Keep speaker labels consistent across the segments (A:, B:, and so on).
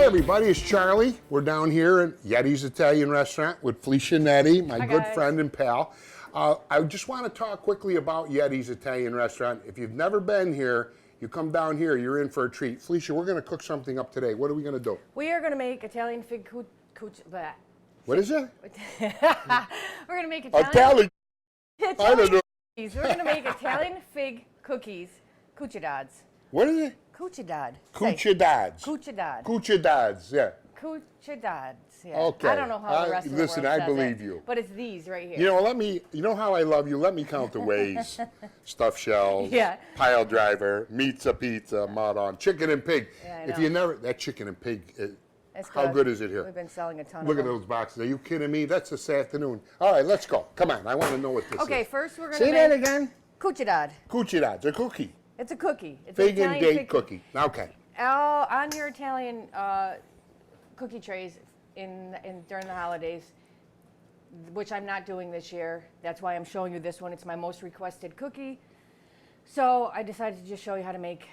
A: everybody, it's Charlie. We're down here at Yettys Italian Restaurant with Felicia Nettie, my good friend and pal. I just want to talk quickly about Yettys Italian Restaurant. If you've never been here, you come down here, you're in for a treat. Felicia, we're going to cook something up today. What are we going to do?
B: We are going to make Italian fig
A: What is it?
B: We're going to make Italian
A: I don't know.
B: We're going to make Italian fig cookies, cuccidads.
A: What is it?
B: Cuccidad.
A: Cuccidads.
B: Cuccidad.
A: Cuccidads, yeah.
B: Cuccidads, yeah.
A: Okay.
B: I don't know how the rest of the
A: listen,
B: world
A: I
B: says
A: believe
B: it,
A: you.
B: but it's these right here.
A: You know how I love you? Let me count the ways. Stuffed shells,
B: Yeah.
A: pile driver, pizza, mud on, chicken and pig.
B: Yeah, I
A: If
B: know.
A: you never, that chicken and pig,
B: It's
A: how good is it here?
B: We've been selling a ton
A: Look
B: of
A: at
B: them.
A: those boxes. Are you kidding me? That's this afternoon. All right, let's go. Come on, I want to know what this is.
B: Okay, first we're going to
A: Say
B: make
A: that again.
B: cuccidad.
A: Cuccidads, a cookie.
B: It's a cookie. It's
A: Fig
B: an
A: and
B: Italian
A: date cookie. Okay.
B: On your Italian cookie trays during the holidays, which I'm not doing this year. That's why I'm showing you this one. It's my most requested cookie. So I decided to just show you how to make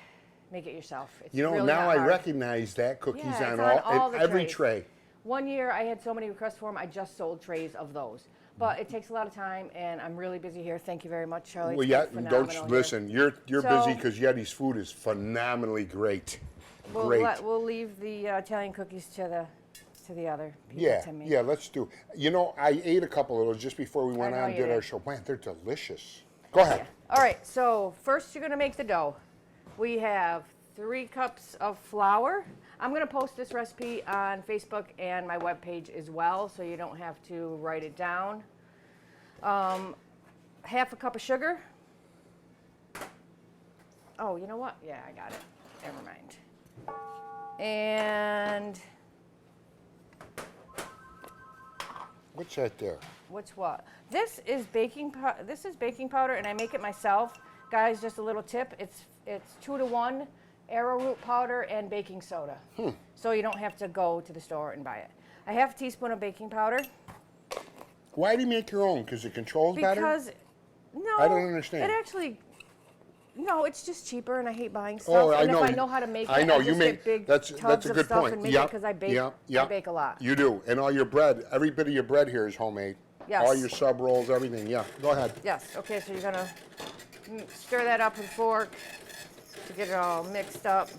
B: it yourself. It's
A: You know,
B: really
A: now
B: not
A: I
B: hard.
A: recognize that cookies
B: Yeah,
A: on
B: it's on all
A: in
B: the
A: every
B: trays.
A: tray.
B: One year I had so many requests for them, I just sold trays of those. But it takes a lot of time, and I'm really busy here. Thank you very much, Charlie.
A: Well,
B: It's
A: yeah,
B: been
A: don't
B: phenomenal
A: listen. You're
B: So-
A: busy because Yeti's food is phenomenally great.
B: here. We'll leave the Italian cookies to the other people to me.
A: Yeah, let's do. You know, I ate a couple of those just before we went
B: know
A: on and
B: you
A: did our
B: did.
A: show. Man, they're delicious. Go ahead.
B: All right, so first you're going to make the dough. We have 3 cups of flour. I'm going to post this recipe on Facebook and my webpage as well, so you don't have to write it down. Half a cup of sugar. Oh, you know what? Yeah, I got it. Never mind. And
A: What's that there?
B: what's what? This is baking powder, and I make it myself. Guys, just a little tip. It's 2-to-1 arrowroot powder and baking soda. So you don't have to go to the store and buy it. A half teaspoon of baking powder.
A: Why do you make your own? Because it controls better?
B: Because, no.
A: I don't understand.
B: It actually, no, it's just cheaper, and I hate buying stuff.
A: Oh, I
B: and
A: know.
B: if I know how to make it,
A: I know.
B: I'll
A: You
B: just
A: make
B: get big
A: that's
B: tubs
A: a
B: of
A: good
B: stuff
A: point.
B: and make it because I bake. I bake a lot.
A: You do, and all your bread, every bit of your bread here is homemade.
B: Yes.
A: All your sub rolls, everything. Yeah. Go ahead.
B: Yes. Okay, so you're gonna stir that up with a fork to get it all mixed up.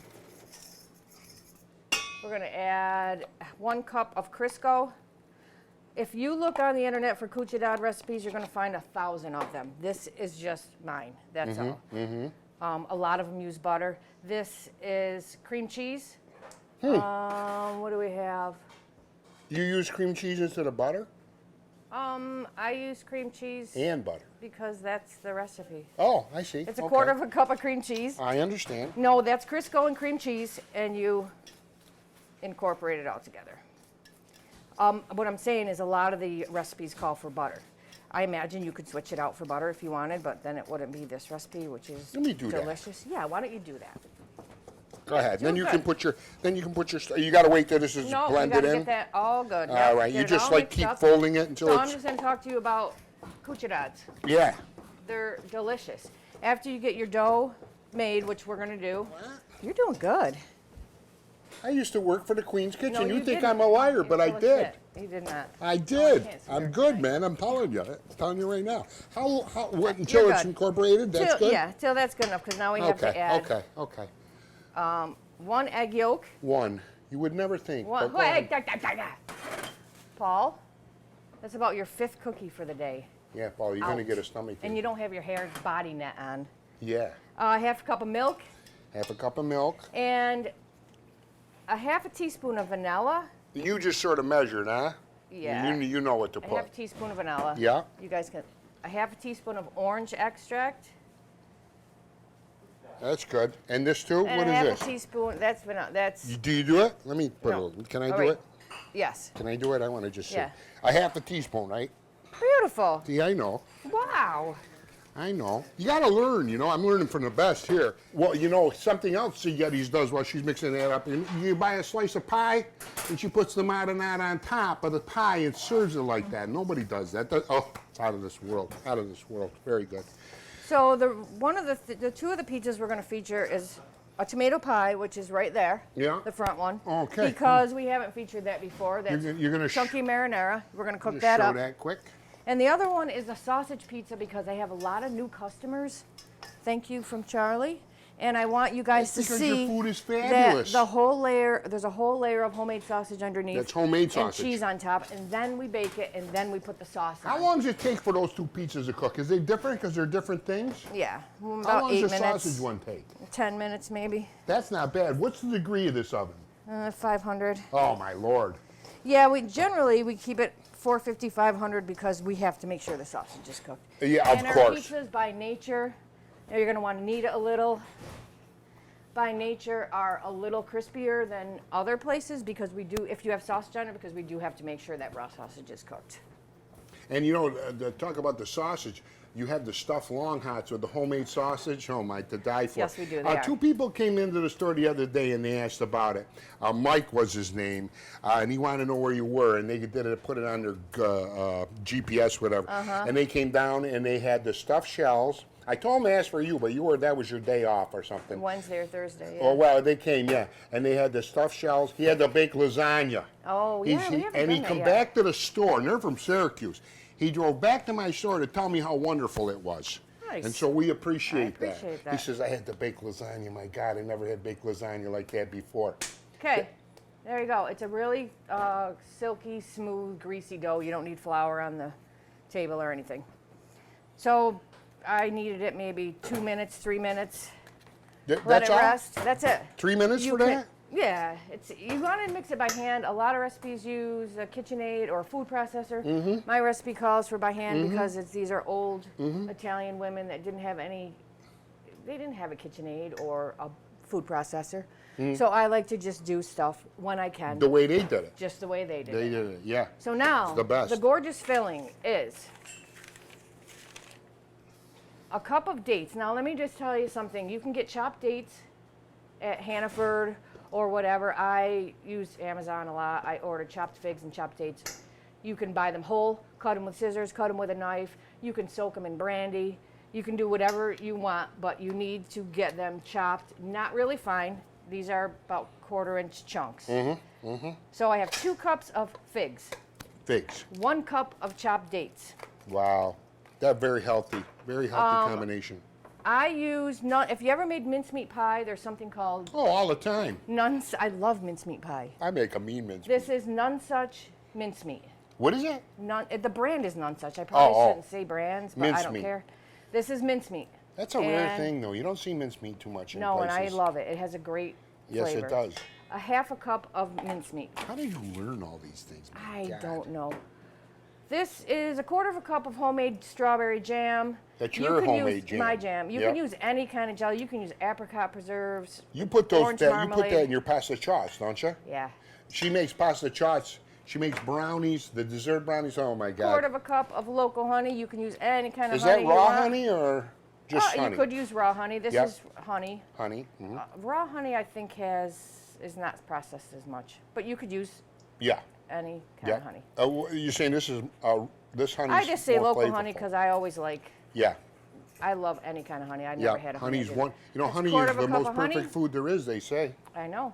B: We're gonna add 1 cup of Crisco. If you look on the internet for cuccidad recipes, you're gonna find 1,000 of them. This is just mine. That's all. A lot of them use butter. This is cream cheese. What do we have?
A: You use cream cheese instead of butter?
B: I use cream cheese
A: And butter.
B: because that's the recipe.
A: Oh, I see.
B: It's a
A: Okay.
B: quarter of a cup of cream cheese.
A: I understand.
B: No, that's Crisco and cream cheese, and you incorporate it all together. What I'm saying is a lot of the recipes call for butter. I imagine you could switch it out for butter if you wanted, but then it wouldn't be this recipe, which is
A: Let me do that.
B: delicious. Yeah, why don't you do that?
A: Go ahead. Then you
B: good.
A: can put your. You got to wait till this is
B: No, you
A: blended
B: got to
A: in.
B: get that all good.
A: All
B: Yep,
A: right.
B: get
A: You
B: it
A: just
B: all
A: like
B: mixed
A: keep
B: up.
A: folding it until
B: So I'm
A: it's.
B: just going to talk to you about cuccidads.
A: Yeah.
B: They're delicious. After you get your dough made, which we're going to do, you're doing good.
A: I used to work for the Queen's Kitchen.
B: No,
A: you think
B: didn't.
A: I'm a liar,
B: You're
A: but I
B: full of
A: did.
B: shit. You did not.
A: I did.
B: can't
A: I'm
B: swear.
A: good, man. I'm telling you. right now. Until
B: You're
A: it's
B: good.
A: incorporated, that's good?
B: Yeah, till that's good enough, because now we have to add
A: Okay.
B: 1 egg yolk.
A: One. You would never think.
B: One,
A: but go ahead.
B: Paul, that's about your 5th cookie for the day.
A: Yeah, Paul, you're going to
B: Ouch.
A: get a stomach
B: And
A: thing.
B: you don't have your hair body net on.
A: Yeah.
B: Half a cup of milk
A: Half a cup of milk.
B: and a half a teaspoon of vanilla.
A: You just sort of measured, huh?
B: Yeah.
A: You know what to
B: A
A: put.
B: half a teaspoon of vanilla.
A: Yeah.
B: You guys can. A half a teaspoon of orange extract.
A: That's good. And this too?
B: And
A: What
B: a
A: is
B: half
A: this?
B: a teaspoon. That's vanilla. That's
A: Do you do it? Let me put
B: No.
A: a little. Can I
B: All
A: do
B: right.
A: it?
B: yes.
A: Can I do it? I want to just see.
B: Yeah.
A: A half a teaspoon, right?
B: Beautiful.
A: See, I know.
B: Wow.
A: I know. You got to learn, I'm learning from the best here. Well, something else the Yettys does while she's mixing that up. You buy a slice of pie, and she puts the marinade on top of the pie and serves it like that. Nobody does that. Oh, it's out of this world. Out of this world. Very good.
B: So the 2 of the pizzas we're going to feature is a tomato pie, which is right there.
A: Yeah.
B: The front one.
A: Okay.
B: Because we haven't featured that before. That's
A: You're gonna
B: chunky marinara. We're going to cook
A: just
B: that
A: show
B: up.
A: that quick.
B: And the other one is a sausage pizza because I have a lot of new customers. Thank you from Charlie. And I want you guys
A: That's
B: to
A: because
B: see
A: your food is
B: that
A: fabulous.
B: the whole layer, there's a whole layer of homemade sausage underneath.
A: That's homemade sausage.
B: And cheese on top, and then we bake it, and then we put the sauce on.
A: How long does it take for those two pizzas to cook? Is they different because they're different things?
B: Yeah,
A: How
B: about
A: long
B: 8
A: does the
B: minutes.
A: sausage one take?
B: 10 minutes maybe.
A: That's not bad. What's the degree of this oven?
B: 500.
A: Oh my Lord.
B: Yeah, we keep it 450, 500 because we have to make sure the sausage is cooked.
A: Yeah,
B: and
A: of
B: our
A: course.
B: pizzas by nature, you're going to want to knead it a little. By nature are a little crispier than other places because we do, if you have sausage on it, because we do have to make sure that raw sausage is cooked.
A: And you know, talk about the sausage. You have the stuffed long hots with the homemade sausage. Oh my, to die for.
B: Yes, we do. They are.
A: Two people came into the store the other day and they asked about it. Mike was his name, and he wanted to know where you were. And they did it, put it on their GPS, whatever. And they came down and they had the stuffed shells. I told them to ask for you, but that was your day off or something.
B: Wednesday or Thursday, yeah.
A: Oh, well, they came, yeah. And they had the stuffed shells. He had the baked lasagna.
B: Oh, yeah, we haven't
A: And he
B: done that
A: come
B: yet.
A: back to the store, and they're from Syracuse. He drove back to my store to tell me how wonderful it was.
B: Nice.
A: And so we appreciate,
B: I appreciate that.
A: He says, I had the baked lasagna. My God, I never had baked lasagna like that before.
B: Okay, there you go. It's a really silky, smooth, greasy dough. You don't need flour on the table or anything. So I kneaded it maybe 2 minutes, 3 minutes. Let
A: That's
B: it
A: all?
B: rest. That's it.
A: 3 minutes for that?
B: Yeah, you want to mix it by hand. A lot of recipes use a KitchenAid or a food processor. My recipe calls for by hand because these are old Italian women that didn't have a KitchenAid or a food processor. So I like to just do stuff when I can.
A: The way they did it.
B: Just the way they did
A: They
B: it.
A: did it, yeah.
B: So now,
A: It's the best.
B: gorgeous filling is a cup of dates. Now let me just tell you something. You can get chopped dates at Hannaford or whatever. I use Amazon a lot. I order chopped figs and chopped dates. You can buy them whole, cut them with scissors, cut them with a knife. You can soak them in brandy. You can do whatever you want, but you need to get them chopped, not really fine. These are about 1/4 inch chunks. So I have 2 cups of figs,
A: Figs.
B: 1 cup of chopped dates.
A: Wow. That's very healthy combination.
B: I use if you ever made mincemeat pie, there's something called
A: Oh, all the time.
B: I love mincemeat pie.
A: I make a mean mince.
B: This is Nonesuch mincemeat.
A: What is it?
B: The brand is Nonesuch. I probably
A: Oh.
B: shouldn't say brands, but I don't
A: Mincemeat.
B: care. This is mincemeat.
A: That's a rare
B: And-
A: thing, though. You don't see mincemeat too much in
B: No,
A: places.
B: and I love it. It has a great
A: Yes,
B: flavor.
A: it does.
B: A 1/2 cup of mincemeat.
A: How do you learn all these things? My
B: I
A: God.
B: don't know. This is a 1/4 cup of homemade strawberry jam.
A: That's
B: You
A: your
B: can
A: homemade
B: use
A: jam.
B: My jam. You
A: Yep.
B: can use any kind of jelly. You can use apricot preserves.
A: You put
B: orange
A: that
B: marmalade.
A: in your pasta chops, don't you?
B: Yeah.
A: She makes pasta chops. She makes brownies, the dessert brownies. Oh my God!
B: 1/4 cup of local honey. You can use any kind of
A: Is
B: honey
A: that
B: you
A: raw
B: want.
A: honey or just honey?
B: You could use raw honey. This
A: Yep.
B: is honey.
A: Honey.
B: Raw honey, I think, is not processed as much, but you could use
A: Yeah.
B: any kind
A: Yeah.
B: of honey.
A: You're saying this honey?
B: I just say local honey because I always
A: Yeah.
B: I love any kind of honey. I never
A: Yeah.
B: had a honey.
A: Honey's
B: that didn't.
A: one. You know,
B: That's
A: honey
B: 1/4
A: is the
B: cup
A: most
B: of honey.
A: perfect food there is. They say.
B: I know.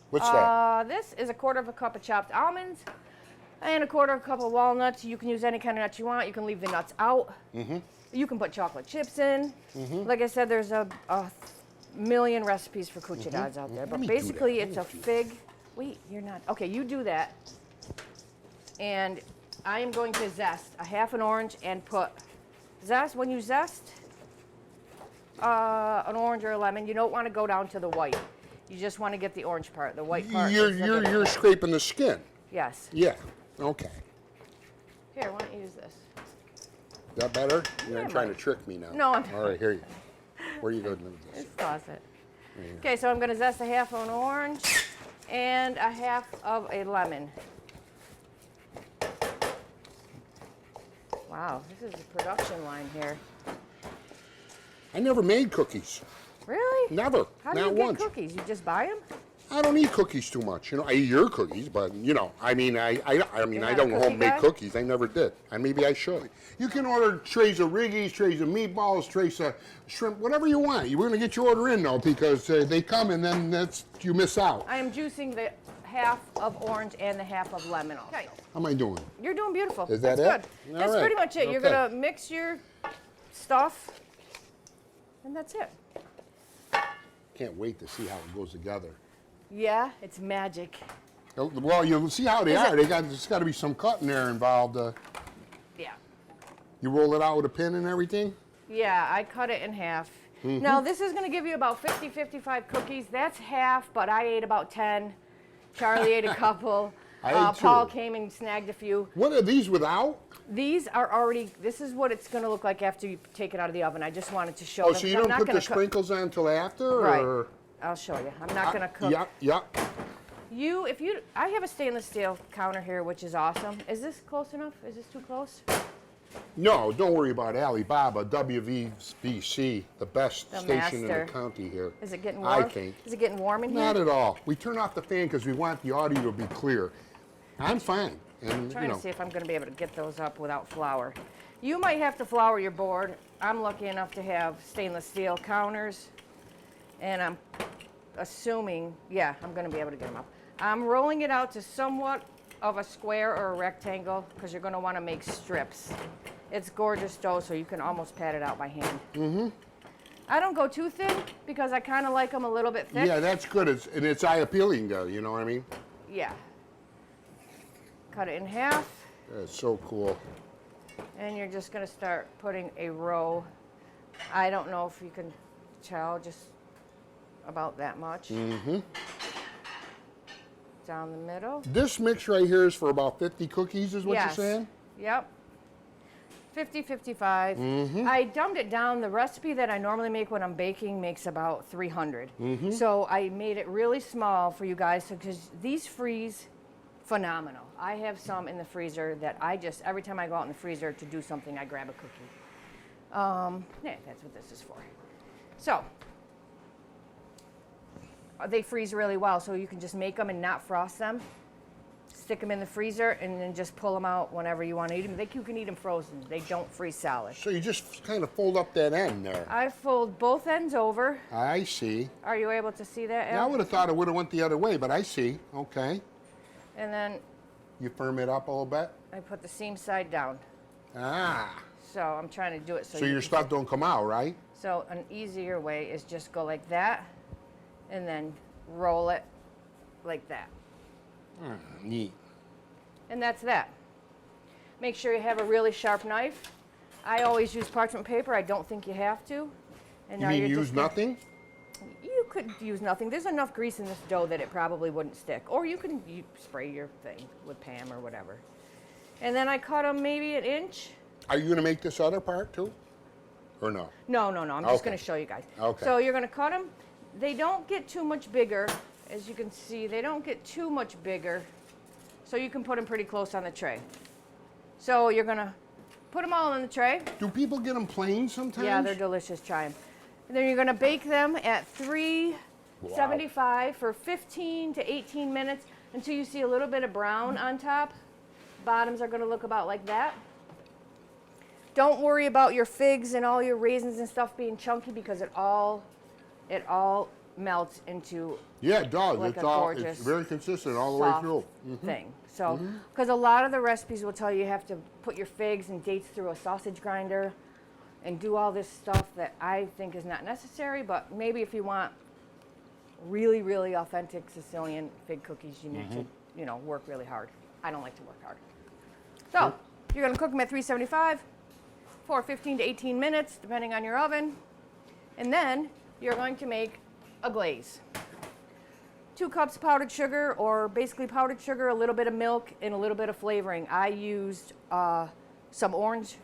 A: What's that?
B: This is a 1/4 cup of chopped almonds and a 1/4 cup of walnuts. You can use any kind of nuts you want. You can leave the nuts out. You can put chocolate chips in. Like I said, there's a million recipes for cucinadas out there,
A: Let
B: but
A: me do
B: basically
A: that.
B: it's a fig. Wait, you're not. Okay, you do that. And I am going to zest a 1/2 an orange and put zest. When you zest an orange or a lemon, you don't want to go down to the white. You just want to get the orange part. The white part. is the good
A: You're
B: part.
A: scraping the skin.
B: Yes.
A: Yeah. Okay.
B: Here, why don't you use this?
A: Is that better? You're
B: Yeah,
A: not trying
B: but-
A: to trick me now.
B: No, I'm
A: All right, here you go. Where you going with this?
B: Just toss it. Okay, so I'm going to zest a 1/2 of an orange and a 1/2 of a lemon. Wow, this is a production line here.
A: I never made cookies.
B: Really?
A: Never.
B: How do
A: Not
B: you get
A: once.
B: cookies? You just buy them?
A: I don't eat cookies too much. You know, I eat your cookies, but you know, I mean, I
B: not
A: don't
B: a cookie
A: homemade
B: guy?
A: cookies. I never did. And maybe I should. You can order trays of Riggies, trays of meatballs, trays of shrimp, whatever you want. You're going to get your order in though, because they come and then you miss out.
B: I am juicing the half of orange and the half of lemon also. Okay.
A: How am I doing?
B: You're doing beautiful.
A: Is that
B: That's
A: it?
B: good.
A: All
B: That's
A: right.
B: pretty much it. You're
A: Okay.
B: gonna mix your stuff, and that's it.
A: Can't wait to see how it goes together.
B: Yeah, it's magic.
A: Well, you'll see how they
B: Is
A: are.
B: it-
A: There's got to be some cutting there involved.
B: Yeah.
A: You roll it out with a pin and everything?
B: Yeah, I cut it in half.
A: Mm-hmm.
B: Now, this is going to give you about 50, 55 cookies. That's half, but I ate about 10. Charlie ate a couple.
A: I ate
B: Paul
A: two.
B: came and snagged a few.
A: What are these without?
B: These are already, this is what it's going to look like after you take it out of the oven. I just wanted to show
A: Oh,
B: them.
A: so you
B: I'm
A: don't
B: not
A: put
B: gonna
A: the sprinkles on until after? Or?
B: Right. I'll show you. I'm not going to cook.
A: Yep.
B: I have a stainless steel counter here, which is awesome. Is this close enough? Is this too close?
A: No, don't worry about Alibaba. WVVC, the best
B: The
A: station in
B: master.
A: the county here.
B: Is it getting warm?
A: I think.
B: Is it getting warm in here?
A: Not at all. We turn off the fan because we want the audio to be clear. I'm fine. And,
B: I'm trying to see if I'm going to be able to get those up without flour. You might have to flour your board. I'm lucky enough to have stainless steel counters, and I'm assuming, yeah, I'm going to be able to get them up. I'm rolling it out to somewhat of a square or a rectangle because you're going to want to make strips. It's gorgeous dough, so you can almost pat it out by hand. Mm-hmm. I don't go too thin because I kind of like them a little bit thick.
A: yeah, that's good. It's eye appealing though, you know what I mean?
B: Yeah. Cut it in half.
A: That's so cool.
B: And you're just going to start putting a row. I don't know if you can tell, just about that much.
A: Mm-hmm.
B: Down the middle.
A: This mix right here is for about 50 cookies is what
B: Yes.
A: you're saying?
B: Yep. 50, 55.
A: Mm-hmm.
B: I dumbed it down. The recipe that I normally make when I'm baking makes about 300.
A: Mm-hmm.
B: So I made it really small for you guys because these freeze phenomenal. I have some in the freezer that every time I go out in the freezer to do something, I grab a cookie. Yeah, that's what this is for. So, they freeze really well, so you can just make them and not frost them. Stick them in the freezer and then just pull them out whenever you want to eat them. You can eat them frozen. They don't freeze solid.
A: So you just kind of fold up that end there.
B: I fold both ends over.
A: I see.
B: Are you able to see that,
A: Yeah, I
B: Al?
A: would have thought it would have went the other way, but I see. Okay.
B: And then
A: You firm it up a little bit?
B: I put the seam side down.
A: Ah.
B: So I'm trying to do it so
A: So
B: you
A: your
B: can
A: stuff don't come out, right?
B: So an easier way is just go like that and then roll it like that.
A: Neat.
B: And that's that. Make sure you have a really sharp knife. I always use parchment paper. I don't think you have to. And
A: You mean
B: you're
A: use
B: just gonna-
A: nothing?
B: You could use nothing. There's enough grease in this dough that it probably wouldn't stick. Or you can spray your thing with Pam or whatever. And then I cut them maybe an inch.
A: Are you going to make this other part too? Or no?
B: No. I'm just
A: Okay.
B: going to show you guys.
A: Okay.
B: So you're going to cut them. They don't get too much bigger. As you can see, they don't get too much bigger. So you can put them pretty close on the tray. So you're going to put them all in the tray.
A: Do people get them plain sometimes?
B: Yeah, they're delicious. Try them. And then you're going to bake them at 375 for 15 to 18 minutes until you see a little bit of brown on top. Bottoms are going to look about like that. Don't worry about your figs and all your raisins and stuff being chunky because it all melts into
A: Yeah, it does.
B: like
A: It's
B: a
A: all.
B: gorgeous
A: It's very consistent all the way
B: soft
A: through.
B: thing. So, because a lot of the recipes will tell you have to put your figs and dates through a sausage grinder and do all this stuff that I think is not necessary, but maybe if you want really, really authentic Sicilian fig cookies, you need to, work really hard. I don't like to work hard. So, you're going to cook them at 375 for 15 to 18 minutes, depending on your oven. And then you're going to make a glaze. 2 cups powdered sugar, or basically powdered sugar, a little bit of milk, and a little bit of flavoring. I used some orange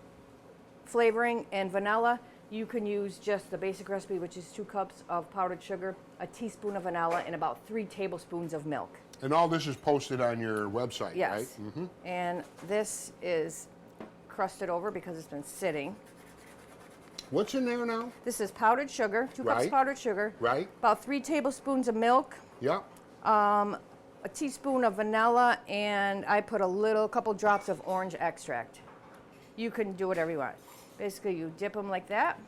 B: flavoring and vanilla. You can use just the basic recipe, which is 2 cups of powdered sugar, a teaspoon of vanilla, and about 3 tablespoons of milk.
A: And all this is posted on your website,
B: Yes.
A: right? Mm-hmm.
B: And this is crusted over because it's been sitting.
A: What's in there now?
B: This is powdered sugar, 2 cups
A: Right.
B: powdered sugar,
A: Right?
B: about 3 tablespoons of milk,
A: Yeah.
B: A teaspoon of vanilla, and I put a couple drops of orange extract. You can do whatever you want. Basically, you dip them like that.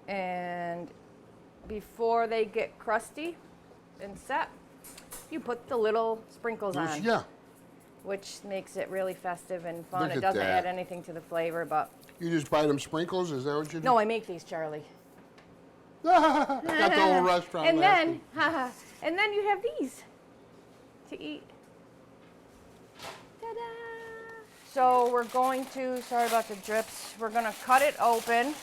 B: And before they get crusty and set, you put the little sprinkles on.
A: Yeah.
B: Which makes it really festive and fun.
A: Look
B: It
A: at
B: doesn't
A: that.
B: add anything to the flavor, but...
A: You just buy them sprinkles? Is that what you do?
B: No, I make these, Charlie.
A: Got the whole restaurant
B: And
A: laughing.
B: then, and then you have these to eat. Ta-da! So we're going to, sorry about the drips, we're going to cut it open.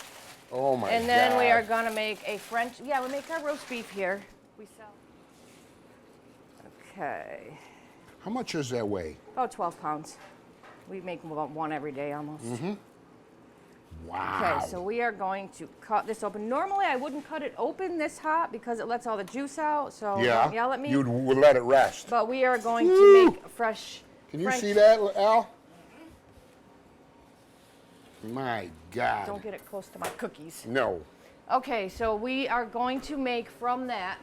A: Oh my God.
B: And then we are going to make a French, yeah, we make our roast beef here. We sell. Okay.
A: How much does that weigh?
B: About 12 pounds. We make about one every day almost.
A: Wow.
B: Okay, so we are going to cut this open. Normally, I wouldn't cut it open this hot because it lets all the juice out. So
A: Yeah.
B: don't yell at me.
A: You would let it rest.
B: But we are going to make fresh.
A: Can you
B: French.
A: see that, Al? My God.
B: Don't get it close to my cookies.
A: No.
B: Okay, so we are going to make from that.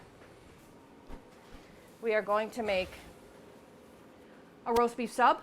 B: We are going to make a roast beef sub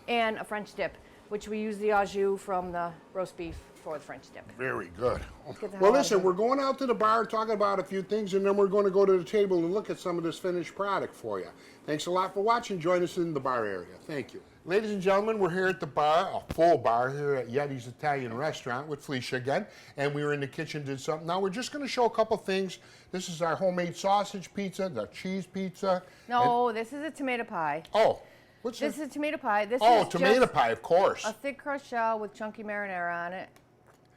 B: and a French dip, which we use the au jus from the roast beef for the French dip.
A: Very good.
B: Get the
A: Well,
B: hell out
A: listen,
B: of
A: we're going out to the bar, talking about a few things, and then we're going to go to the table and look at some of this finished product for you. Thanks a lot for watching. Join us in the bar area. Thank you. Ladies and gentlemen, we're here at the bar, a full bar here at Yettys Italian Restaurant with Felicia again, and we were in the kitchen, did something. Now we're just going to show a couple things. This is our homemade sausage pizza, the cheese pizza.
B: No, this is a tomato pie.
A: Oh, what's
B: This
A: this?
B: is tomato pie. This
A: Oh,
B: is
A: tomato
B: just
A: pie, of course.
B: a thick crust shell with chunky marinara on it.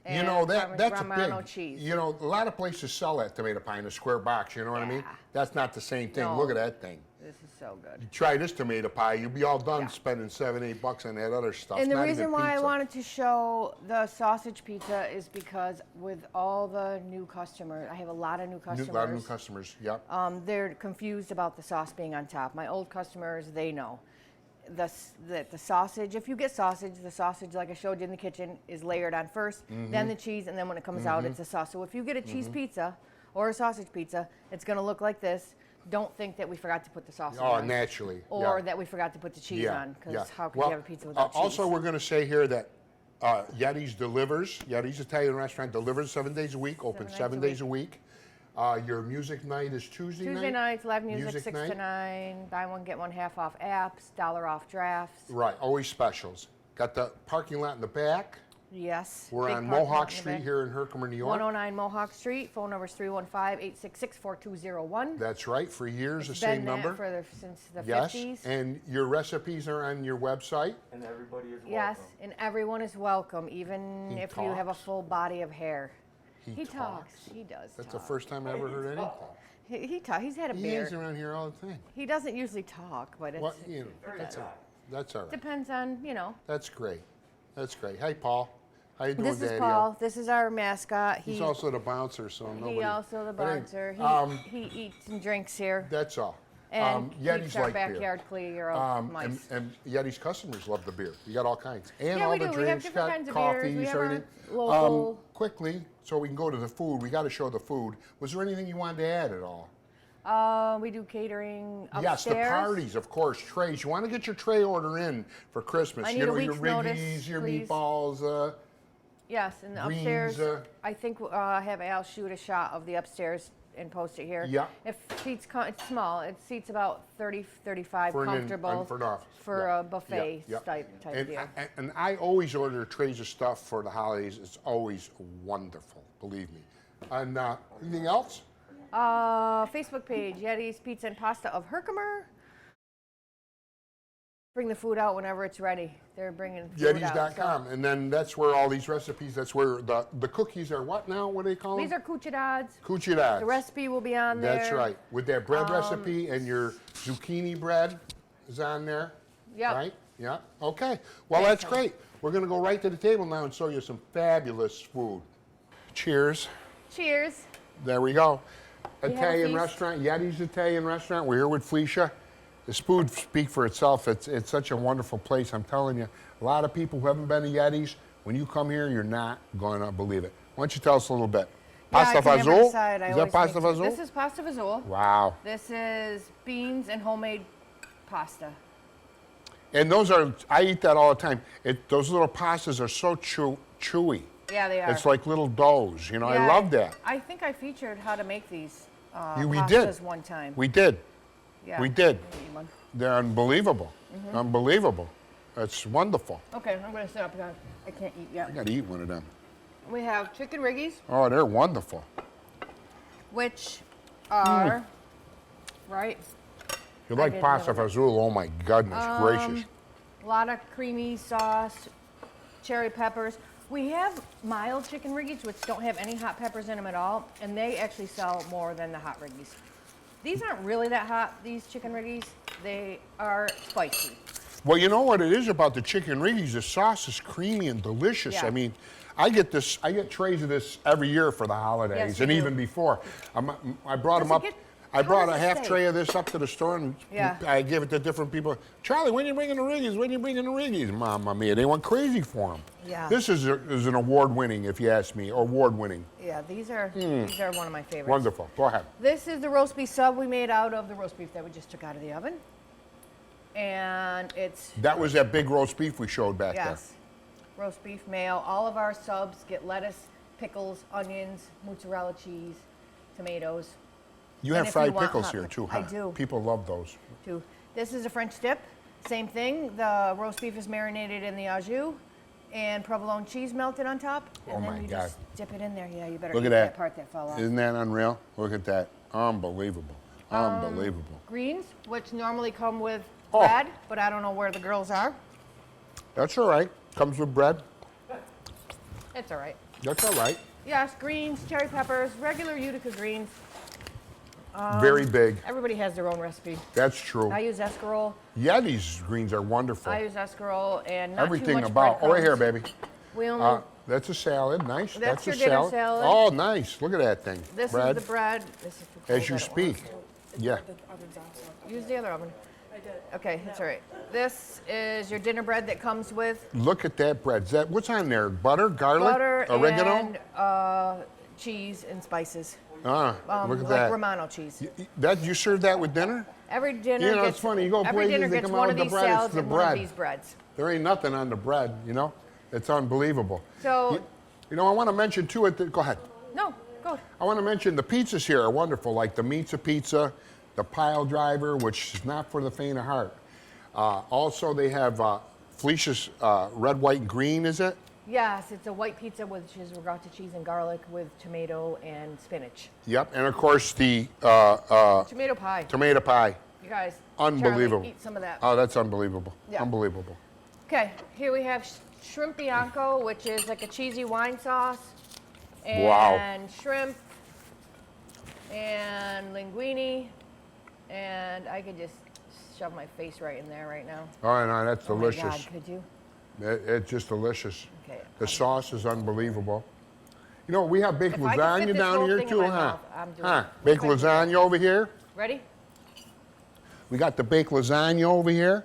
A: You
B: and
A: know, that's a
B: Romano
A: big,
B: cheese.
A: you know, a lot of places sell that tomato pie in a square box, you know what I mean?
B: Yeah.
A: That's not the same thing.
B: No.
A: Look at that thing.
B: This is so good.
A: You try this tomato pie, you'll be all done
B: Yeah.
A: spending $7-8 on that other stuff.
B: And the
A: not
B: reason
A: even
B: why I
A: pizza.
B: wanted to show the sausage pizza is because with all the new customers, I have a lot of new
A: A
B: customers.
A: lot of new customers, yep.
B: They're confused about the sauce being on top. My old customers, they know. The sausage, if you get sausage, the sausage, like I showed you in the kitchen, is layered on first, then the cheese, and then when it comes out, it's a sauce. So if you get a cheese pizza or a sausage pizza, it's going to look like this. Don't think that we forgot to put the sausage
A: Oh,
B: on.
A: naturally.
B: Or
A: yeah.
B: that we forgot to put the cheese
A: yeah.
B: on, because
A: yeah.
B: how could
A: Well,
B: you have a pizza without cheese?
A: Also, we're going to say here that Yettys delivers. Yettys Italian Restaurant delivers 7 days a week, open 7 days a week. Your music night is Tuesday night?
B: Tuesday nights, live music,
A: Music
B: 6
A: night?
B: to 9, buy one, get one half off apps, $1 off drafts.
A: Right, always specials. Got the parking lot in the back.
B: Yes.
A: We're
B: big
A: on
B: parking lot
A: Mohawk
B: in the
A: Street
B: back.
A: here in Herkimer, New York.
B: 109 Mohawk Street. Phone number is 315-866-4201.
A: That's right, for years,
B: It's
A: the same
B: been
A: number.
B: that since the
A: Yes,
B: 50s.
A: and your recipes are on your website.
C: And everybody is welcome.
B: Yes, and everyone is welcome, even
A: He
B: if you have a
A: talks.
B: full body of hair.
A: He
B: talks. He does
A: That's
B: talk.
A: the first time I ever heard anything.
B: He talks. He's had a
A: He
B: beard.
A: is around here all the time.
B: He doesn't usually talk, but
A: Well,
B: it's,
A: you know, that's all right.
B: depends on, you know.
A: That's great. That's great. Hey, Paul. How you doing,
B: This is
A: Daddy-O?
B: Paul. This is our mascot.
A: He's also the bouncer, so nobody.
B: He also the
A: But anyway,
B: bouncer. He eats and drinks here.
A: That's all.
B: And
A: Yettys
B: keeps our
A: like beer.
B: backyard clear of mice.
A: And Yettys customers love the beer. You got all kinds. And
B: Yeah,
A: all
B: we
A: the
B: do. We have
A: drinks,
B: different
A: got
B: kinds of
A: coffees,
B: beers. We have our
A: everything.
B: local-
A: Quickly, so we can go to the food. We got to show the food. Was there anything you wanted to add at all?
B: We do catering
A: Yes,
B: upstairs.
A: the parties, of course, trays. You want to get your tray order in for Christmas.
B: I need
A: you
B: a
A: know, your
B: week's notice,
A: Riggies, your
B: please.
A: meatballs.
B: Yes, and the
A: Greens,
B: upstairs. I think have Al shoot a shot of the upstairs and post it here.
A: Yeah.
B: If seats, it's small. It seats about 30, 35
A: For an
B: comfortable
A: for an office.
B: for
A: Yeah.
B: a buffet
A: Yeah.
B: type
A: and,
B: deal.
A: and I always order trays of stuff for the holidays. It's always wonderful, believe me. And anything else?
B: Facebook page, Yettys Pizza and Pasta of Herkimer. Bring the food out whenever it's ready. They're bringing food out.
A: Yettys.com. And then that's where all these recipes, that's where the cookies are what now? What do they call them?
B: These are cuccidads.
A: Cuccidads.
B: The recipe will be on there.
A: That's right. With that bread recipe and your zucchini bread is on there.
B: Yep.
A: Right? Yeah. Okay. Well,
B: Thanks,
A: that's great. We're going to go right to the table now and show you some fabulous food. Cheers.
B: Cheers.
A: There we go.
B: have a
A: Italian
B: feast.
A: restaurant, Yettys Italian Restaurant. We're here with Felicia. This food speaks for itself. It's such a wonderful place. I'm telling you, a lot of people who haven't been to Yettys, when you come here, you're not going to believe it. Why don't you tell us a little bit? Pasta
B: I can never
A: fazool?
B: decide. I
A: Is that
B: always
A: pasta
B: make two.
A: fazool?
B: This is pasta fazool.
A: Wow.
B: This is beans and homemade pasta.
A: And those are, I eat that all the time. Those little pastas are so chewy.
B: Yeah, they are.
A: It's like little doughs, you know,
B: Yeah,
A: I love that.
B: I think I featured how to make these
A: We
B: pastas
A: did.
B: one time.
A: We did.
B: Yeah.
A: We did.
B: Let me eat one.
A: They're unbelievable. Unbelievable. It's wonderful.
B: Okay, I'm going to sit up because I can't eat yet.
A: I gotta eat one of them.
B: We have chicken riggies,
A: Oh, they're wonderful.
B: which are, right,
A: You like
B: didn't
A: pasta
B: know that.
A: fazool? Oh my goodness gracious.
B: a lot of creamy sauce, cherry peppers. We have mild chicken riggies, which don't have any hot peppers in them at all, and they actually sell more than the hot riggies. These aren't really that hot, these chicken riggies. They are spicy.
A: Well, you know what it is about the chicken riggies? The sauce is creamy and delicious.
B: Yeah.
A: I mean, I get trays of this every year for the holidays,
B: Yes, you
A: and
B: do.
A: even before. I brought
B: Does
A: them
B: it
A: up.
B: get-
A: I
B: how
A: brought
B: does
A: a
B: it
A: half
B: stay?
A: tray of this up to the store, and
B: Yeah.
A: I gave it to different people. Charlie, when you bringing the riggies? When you bringing the riggies? Mamma mia, they went crazy for them.
B: Yeah.
A: This is an award-winning, if you ask me, award-winning.
B: Yeah, these are one of my favorites.
A: Wonderful. Go ahead.
B: This is the roast beef sub we made out of the roast beef that we just took out of the oven. And it's,
A: That was that big roast beef we showed back
B: yes, roast beef mayo. All of our subs get lettuce, pickles, onions, mozzarella cheese, tomatoes.
A: there. You
B: And
A: have
B: if
A: fried
B: you want
A: pickles
B: hot
A: here
B: pepper-
A: too, huh?
B: I do.
A: People love those.
B: Too. This is a French dip. Same thing. The roast beef is marinated in the au jus and provolone cheese melted on top. And
A: Oh
B: then
A: my
B: you
A: God.
B: just dip it in there. Yeah, you better
A: Look
B: eat
A: at
B: that
A: that.
B: part that fell off.
A: Isn't that unreal? Look at that. Unbelievable. Unbelievable.
B: Greens, which normally come with
A: Oh.
B: bread, but I don't know where the girls are.
A: That's all right. Comes with bread.
B: It's all right.
A: That's all right.
B: Yes, greens, cherry peppers, regular Utica greens.
A: Very big.
B: Everybody has their own recipe.
A: That's true.
B: I use escarole.
A: Yettys greens are wonderful.
B: I use escarole and not
A: Everything
B: too much
A: about. Oh, right here,
B: breadcrumbs.
A: baby.
B: We only.
A: That's a salad. Nice.
B: That's
A: a
B: your dinner
A: salad.
B: salad.
A: Oh, nice. Look at that thing.
B: This
A: bread.
B: is the bread. This is for
A: As
B: cold,
A: you
B: I don't want
A: speak. Yeah.
B: to use the other oven. Okay, that's all right. This is your dinner bread that comes with
A: Look at that bread. Is that what's on there? Butter, garlic,
B: butter
A: oregano.
B: and cheese and spices.
A: Look at
B: like
A: that.
B: Romano cheese.
A: That you serve that with dinner?
B: Every dinner
A: You know,
B: gets
A: it's funny, you go
B: every
A: places,
B: dinner
A: they
B: gets
A: come out
B: one
A: with
B: of
A: the
B: these
A: bread, it's
B: salads
A: the
B: and one of
A: bread.
B: these breads.
A: There ain't nothing on the bread. You know, it's unbelievable.
B: So
A: You know, I want to mention too. Go ahead.
B: no, go.
A: I want to mention the pizzas here are wonderful, like the Meatza Pizza, the Pile Driver, which is not for the faint of heart. Also, they have Felicia's red, white, and green, is it?
B: Yes, it's a white pizza which is ricotta cheese and garlic with tomato and spinach.
A: Yep, and of course the
B: Tomato pie.
A: tomato pie.
B: You guys,
A: Unbelievable.
B: Charlie, eat some of that.
A: Oh, that's unbelievable.
B: Yeah.
A: Unbelievable.
B: Okay, here we have shrimp bianco, which is like a cheesy wine sauce. And
A: Wow.
B: shrimp and linguine. And I could just shove my face right in there right now.
A: Oh, no, that's
B: Oh my
A: delicious.
B: God, could you?
A: It's just delicious.
B: Okay.
A: The sauce is unbelievable. You know, we have baked
B: If I could fit
A: lasagna
B: this
A: down
B: whole
A: here
B: thing in
A: too,
B: my
A: huh?
B: mouth, I'm doing
A: Huh?
B: it.
A: Baked
B: Okay.
A: lasagna over here.
B: Ready?
A: We got the baked lasagna over here.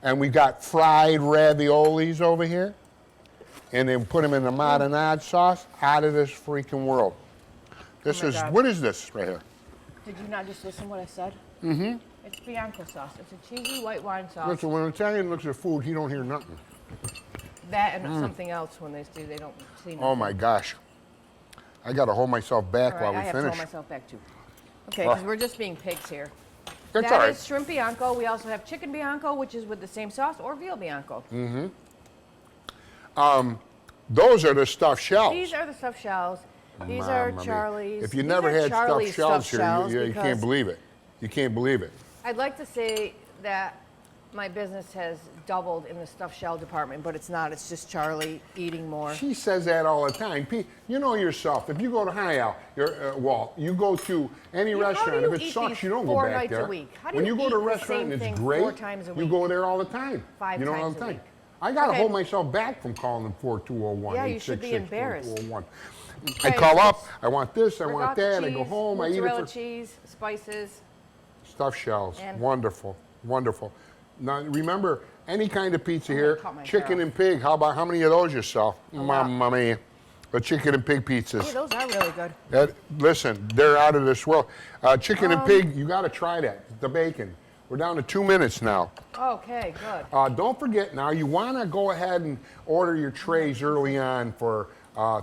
A: And we got fried raviolis over here. And then put them in the marinade sauce. Out of this freaking world. This
B: my
A: is,
B: God.
A: what is this right here?
B: Did you not just listen to what I said? Mm-hmm. It's bianco sauce. It's a cheesy white wine sauce.
A: Listen, when an Italian looks at food, he don't hear nothing.
B: That and something else when they do, they don't see nothing.
A: Oh my gosh. I got to hold myself back
B: All right,
A: while we
B: I have to
A: finish.
B: hold myself back too. Okay, because we're just being pigs here.
A: That's
B: That
A: all right.
B: is shrimp bianco. We also have chicken bianco, which is with the same sauce, or veal bianco.
A: Those are the stuffed shells.
B: These are the stuffed shells. These are
A: Mamma mia.
B: Charlie's.
A: If you
B: These
A: never
B: are
A: had
B: Charlie's
A: stuffed shells here, you
B: because
A: can't believe it. You can't believe it.
B: I'd like to say that my business has doubled in the stuffed shell department, but it's not. It's just Charlie eating more.
A: She says that all the time. You know yourself. If you go to Al, Walt, you go to any
B: How do
A: restaurant.
B: you
A: If it
B: eat
A: sucks,
B: these
A: you don't go
B: 4
A: back
B: nights a
A: there.
B: week? How do
A: When
B: you
A: you go
B: eat
A: to a
B: the
A: restaurant
B: same
A: and it's
B: thing
A: great,
B: 4 times a
A: you
B: week?
A: go there all the time.
B: 5
A: you know, all
B: times
A: the
B: a
A: time.
B: week.
A: I got to
B: Okay.
A: hold myself back from calling them 4201.
B: Yeah, you should be
A: 866
B: embarrassed.
A: 4201.
B: Okay,
A: I call up,
B: it's
A: I want this, I want
B: Ricotta
A: that,
B: cheese,
A: I go home, I eat it
B: mozzarella
A: for
B: cheese, spices.
A: stuffed shells.
B: And-
A: Wonderful, wonderful. Now remember, any kind of pizza here,
B: cut my hair
A: chicken
B: off.
A: and pig. How many of those you sell? Mamma mia. The chicken and pig pizzas.
B: Hey, those are really good.
A: Listen, they're out of this world. Chicken and pig, you got to try that. The bacon. We're down to 2 minutes now.
B: Okay, good.
A: Don't forget now, you want to go ahead and order your trays early on for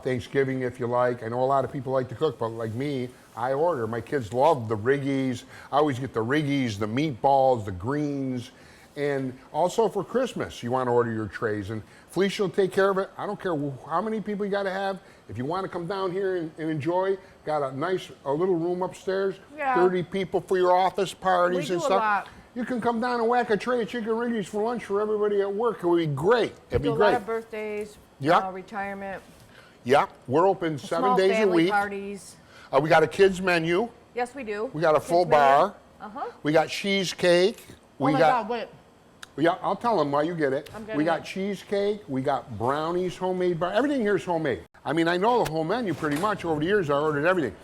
A: Thanksgiving if you like. I know a lot of people like to cook, but like me, I order. My kids love the Riggies. I always get the Riggies, the meatballs, the greens. And also for Christmas, you want to order your trays. And Felicia will take care of it. I don't care how many people you got to have. If you want to come down here and enjoy, got a little room upstairs,
B: Yeah.
A: 30 people for your office parties
B: We
A: and
B: do a
A: stuff.
B: lot.
A: You can come down and whack a tray of chicken Riggies for lunch for everybody at work. It would be great. It'd be
B: Do a
A: great.
B: lot of birthdays,
A: Yeah.
B: retirement,
A: Yeah, we're open 7
B: small
A: days a
B: family
A: week.
B: parties.
A: We got a kids menu.
B: Yes, we do.
A: We got a
B: Kids
A: full
B: menu.
A: bar.
B: Uh-huh.
A: We got cheesecake.
B: Oh
A: We
B: my
A: got
B: God, wait.
A: Yeah, I'll tell them while you get it.
B: I'm getting
A: We got
B: it.
A: cheesecake, we got brownies, homemade. Everything here is homemade. I mean, I know the whole menu pretty much. Over the years, I ordered everything.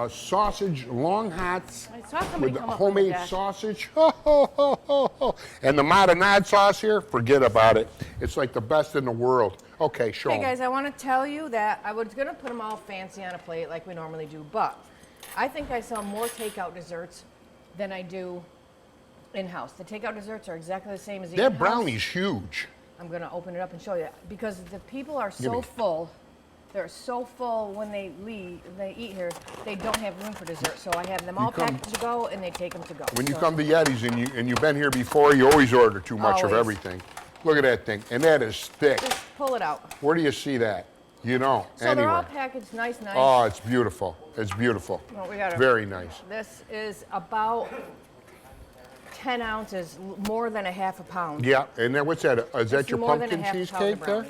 A: Sausage, long hots
B: I saw somebody
A: with
B: come up
A: homemade
B: with that.
A: sausage. And the marinade sauce here, forget about it. It's like the best in the world. Okay, show
B: Hey
A: 'em.
B: guys, I want to tell you that I was going to put them all fancy on a plate like we normally do, but I think I sell more takeout desserts than I do in-house. The takeout desserts are exactly the same as the
A: That
B: in-house.
A: brownie's huge.
B: I'm going to open it up and show you because the people are
A: Give
B: so
A: me.
B: full. They're so full when they eat here, they don't have room for dessert. So I have them all
A: come-
B: packed to go and they take them to go.
A: When you
B: So-
A: come to Yettys and you've been here before, you always order too much of
B: Always.
A: everything. Look at that thing, and that is thick.
B: Just pull it out.
A: Where do you see that? You know,
B: So they're all
A: anywhere.
B: packaged nice.
A: Oh, it's beautiful. It's beautiful.
B: Well, we gotta-
A: Very nice.
B: This is about 10 ounces, more than a half a pound.
A: Yeah, and then what's that? Is that
B: It's
A: your
B: more than a
A: pumpkin
B: half a pound of
A: cheesecake there?
B: brownie.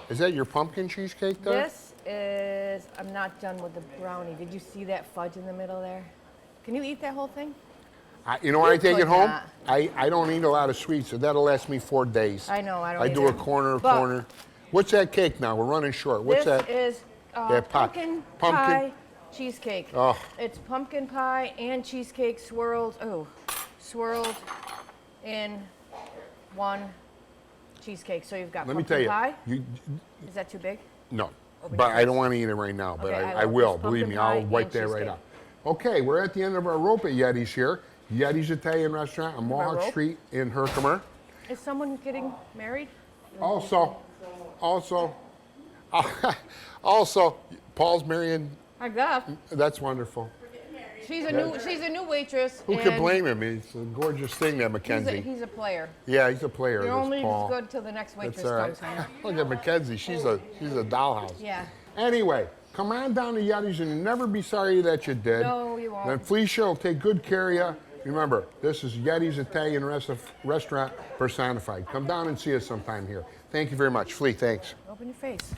A: Is that your pumpkin cheesecake there?
B: This is, I'm not done with the brownie. Did you see that fudge in the middle there? Can you eat that whole thing?
A: You know when I take
B: could
A: it home?
B: not.
A: I don't eat a lot of sweets, so that'll last me 4 days.
B: I know, I don't
A: I do a
B: either.
A: corner,
B: But
A: corner. What's that cake now? We're running short. What's
B: this
A: that?
B: is
A: That pie.
B: pumpkin
A: Pumpkin?
B: pie cheesecake.
A: Oh.
B: It's pumpkin pie and cheesecake swirled in one cheesecake. So you've got
A: Let me
B: pumpkin
A: tell you.
B: pie.
A: You
B: Is that too big?
A: No,
B: Open
A: but
B: your
A: I don't want to eat it right now, but
B: Okay,
A: I
B: love
A: will.
B: this
A: Believe
B: pumpkin
A: me,
B: pie
A: I'll
B: and
A: wipe that right
B: cheesecake.
A: out. Okay, we're at the end of our rope at Yettys here. Yettys Italian Restaurant on Mohawk
B: rope?
A: Street in Herkimer.
B: Is someone getting married?
A: Also, Paul's marrying.
B: I guess.
A: That's wonderful.
B: She's a new waitress.
A: Who
B: and
A: could blame him? It's a gorgeous thing, that
B: He's
A: Mackenzie.
B: he's a player.
A: Yeah, he's a player.
B: You're
A: This
B: only
A: Paul.
B: as good till the next waitress
A: That's all right.
B: comes home.
A: Look at Mackenzie. She's a dollhouse.
B: Yeah.
A: Anyway, come on down to Yettys and you'll never be sorry that you did.
B: No, you won't.
A: Then Felicia will take good care of you. Remember, this is Yettys Italian Restaurant personified. Come down and see us sometime here. Thank you very much. Flea, thanks.
B: Open your face.